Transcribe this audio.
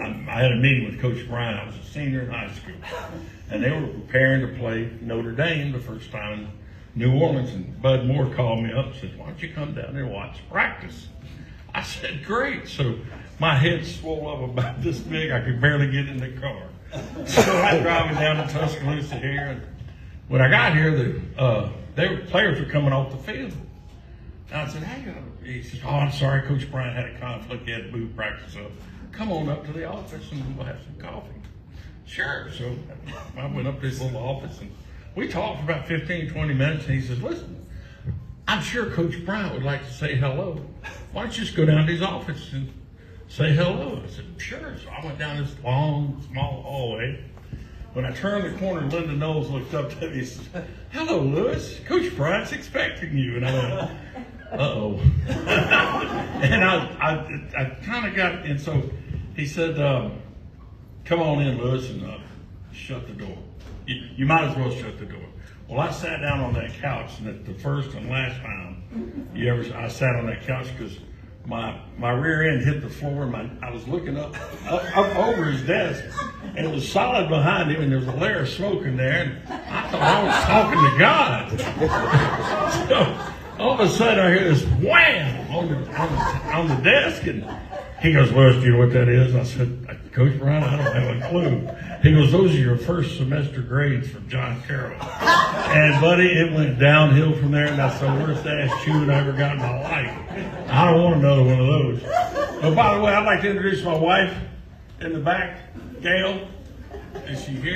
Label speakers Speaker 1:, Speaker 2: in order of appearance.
Speaker 1: I had a meeting with Coach Bryant. I was a senior in high school, and they were preparing to play Notre Dame the first time in New Orleans. And Bud Moore called me up and said, "Why don't you come down there and watch practice?" I said, "Great." So my head swole up about this big. I could barely get in the car. So I'm driving down to Tuscaloosa here, and when I got here, the players were coming off the field. And I said, "Hey," he says, "Oh, I'm sorry, Coach Bryant had a conflict. He had to move practice up. Come on up to the office and we'll have some coffee." Sure. So I went up to his little office and we talked for about 15, 20 minutes. And he says, "Listen, I'm sure Coach Bryant would like to say hello. Why don't you just go down to his office and say hello?" I said, "Sure." So I went down this long, small hallway. When I turned the corner, Linda Knowles looked up to me and said, "Hello, Lewis. Coach Bryant's expecting you." And I went, "Uh-oh." And I kind of got, and so he said, "Come on in, Lewis, and shut the door. You might as well shut the door." Well, I sat down on that couch, and it's the first and last time I sat on that couch because my rear end hit the floor, and I was looking up over his desk, and it was solid behind him, and there was a layer of smoke in there, and I thought I was talking to God. So all of a sudden, I hear this wham on the desk, and he goes, "Lewis, do you know what that is?" I said, "Coach Bryant, I don't have a clue." He goes, "Those are your first semester grades from John Carroll." And buddy, it went downhill from there, and that's the worst ass chewing I ever got in my life. I don't want another one of those. But by the way, I'd like to introduce my wife in the back, Gail. Is she here?